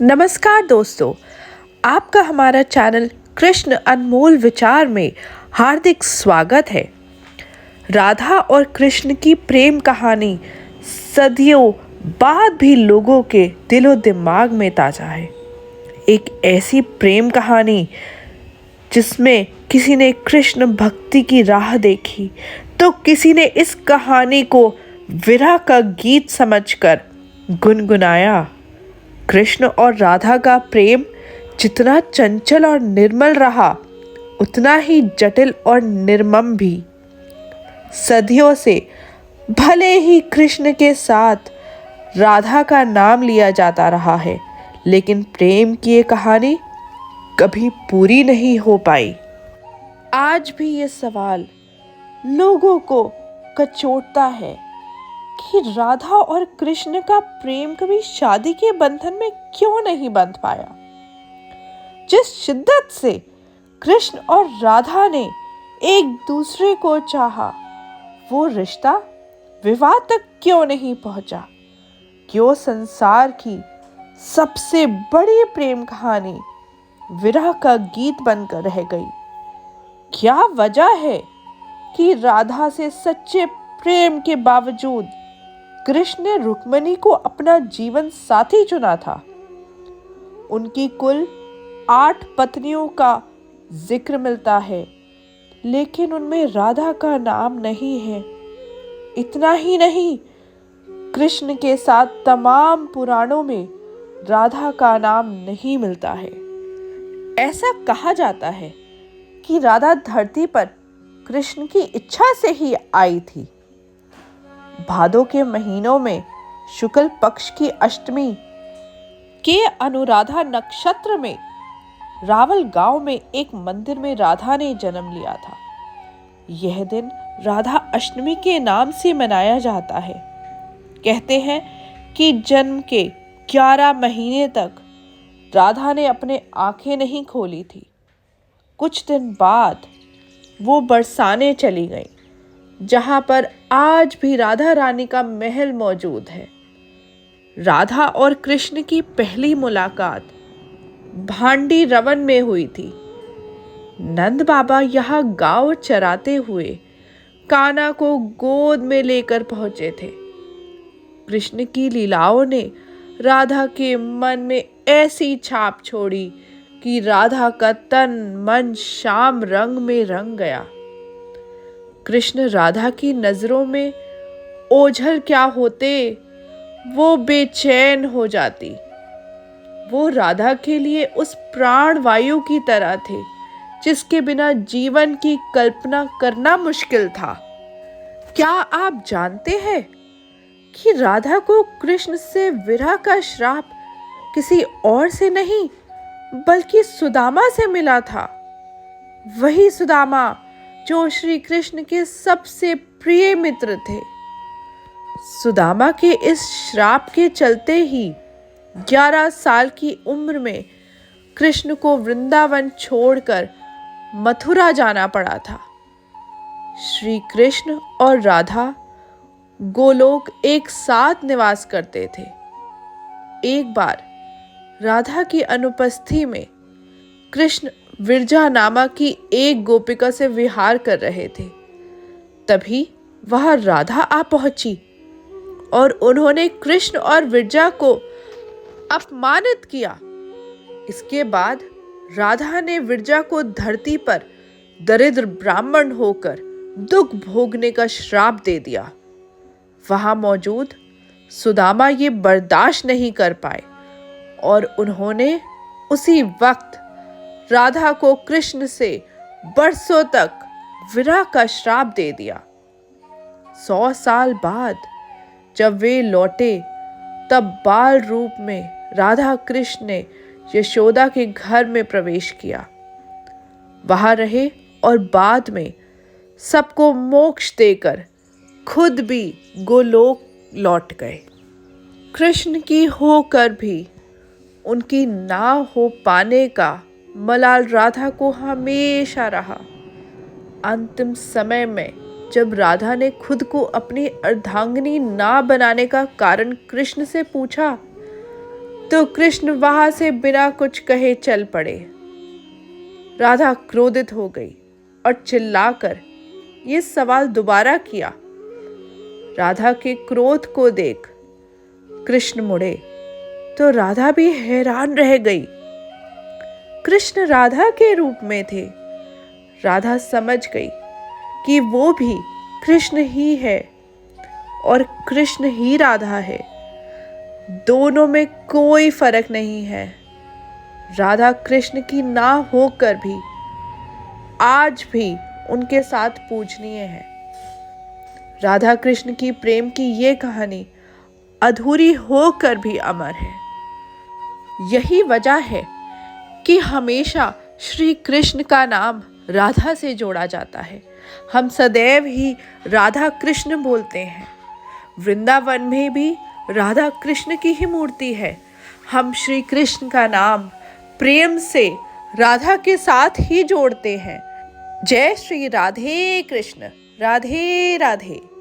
नमस्कार दोस्तों, आपका हमारा चैनल कृष्ण अनमोल विचार में हार्दिक स्वागत है। राधा और कृष्ण की प्रेम कहानी सदियों बाद भी लोगों के दिलो दिमाग में ताज़ा है। एक ऐसी प्रेम कहानी जिसमें किसी ने कृष्ण भक्ति की राह देखी तो किसी ने इस कहानी को विरह का गीत समझकर गुनगुनाया। कृष्ण और राधा का प्रेम जितना चंचल और निर्मल रहा, उतना ही जटिल और निर्मम भी। सदियों से भले ही कृष्ण के साथ राधा का नाम लिया जाता रहा है, लेकिन प्रेम की ये कहानी कभी पूरी नहीं हो पाई। आज भी ये सवाल लोगों को कचोटता है कि राधा और कृष्ण का प्रेम कभी शादी के बंधन में क्यों नहीं बंध पाया। जिस शिद्दत से कृष्ण और राधा ने एक दूसरे को चाहा, वो रिश्ता विवाह तक क्यों नहीं पहुंचा। क्यों संसार की सबसे बड़ी प्रेम कहानी विरह का गीत बनकर रह गई। क्या वजह है कि राधा से सच्चे प्रेम के बावजूद कृष्ण ने रुक्मिणी को अपना जीवन साथी चुना था। उनकी कुल 8 पत्नियों का जिक्र मिलता है, लेकिन उनमें राधा का नाम नहीं है। इतना ही नहीं, कृष्ण के साथ तमाम पुराणों में राधा का नाम नहीं मिलता है। ऐसा कहा जाता है कि राधा धरती पर कृष्ण की इच्छा से ही आई थी। भादों के महीनों में शुक्ल पक्ष की अष्टमी के अनुराधा नक्षत्र में रावल गांव में एक मंदिर में राधा ने जन्म लिया था। यह दिन राधा अष्टमी के नाम से मनाया जाता है। कहते हैं कि जन्म के 11 महीने तक राधा ने अपने आंखें नहीं खोली थी। कुछ दिन बाद वो बरसाने चली गई, जहां पर आज भी राधा रानी का महल मौजूद है। राधा और कृष्ण की पहली मुलाकात भांडी रवन में हुई थी। नंद बाबा यहाँ गांव चराते हुए कान्हा को गोद में लेकर पहुंचे थे। कृष्ण की लीलाओं ने राधा के मन में ऐसी छाप छोड़ी कि राधा का तन मन श्याम रंग में रंग गया। कृष्ण राधा की नजरों में ओझल क्या होते, वो बेचैन हो जाती। वो राधा के लिए उस प्राण वायु की तरह थे जिसके बिना जीवन की कल्पना करना मुश्किल था। क्या आप जानते हैं कि राधा को कृष्ण से विरह का श्राप किसी और से नहीं बल्कि सुदामा से मिला था। वही सुदामा जो श्री कृष्ण के सबसे प्रिय मित्र थे। सुदामा के इस श्राप के चलते ही 11 साल की उम्र में कृष्ण को वृंदावन छोड़कर मथुरा जाना पड़ा था। श्री कृष्ण और राधा गोलोक एक साथ निवास करते थे। एक बार राधा की अनुपस्थिति में कृष्ण विरजा नामक की एक गोपिका से विहार कर रहे थे। तभी वहां राधा आ पहुंची और उन्होंने कृष्ण और विरजा को अपमानित किया। इसके बाद राधा ने विरजा को धरती पर दरिद्र ब्राह्मण होकर दुख भोगने का श्राप दे दिया। वहां मौजूद सुदामा ये बर्दाश्त नहीं कर पाए और उन्होंने उसी वक्त राधा को कृष्ण से बरसों तक विरह का श्राप दे दिया। 100 साल बाद जब वे लौटे, तब बाल रूप में राधा कृष्ण ने यशोदा के घर में प्रवेश किया। वहां रहे और बाद में सबको मोक्ष देकर खुद भी गोलोक लौट गए। कृष्ण की होकर भी उनकी ना हो पाने का मलाल राधा को हमेशा रहा। अंतिम समय में जब राधा ने खुद को अपनी अर्धांगिनी ना बनाने का कारण कृष्ण से पूछा, तो कृष्ण वहां से बिना कुछ कहे चल पड़े। राधा क्रोधित हो गई और चिल्लाकर ये सवाल दोबारा किया। राधा के क्रोध को देख कृष्ण मुड़े तो राधा भी हैरान रह गई। कृष्ण राधा के रूप में थे। राधा समझ गई कि वो भी कृष्ण ही है और कृष्ण ही राधा है। दोनों में कोई फर्क नहीं है। राधा कृष्ण की ना होकर भी आज भी उनके साथ पूजनीय है। राधा कृष्ण की प्रेम की ये कहानी अधूरी होकर भी अमर है। यही वजह है कि हमेशा श्री कृष्ण का नाम राधा से जोड़ा जाता है। हम सदैव ही राधा कृष्ण बोलते हैं। वृंदावन में भी राधा कृष्ण की ही मूर्ति है। हम श्री कृष्ण का नाम प्रेम से राधा के साथ ही जोड़ते हैं। जय श्री राधे कृष्ण। राधे राधे।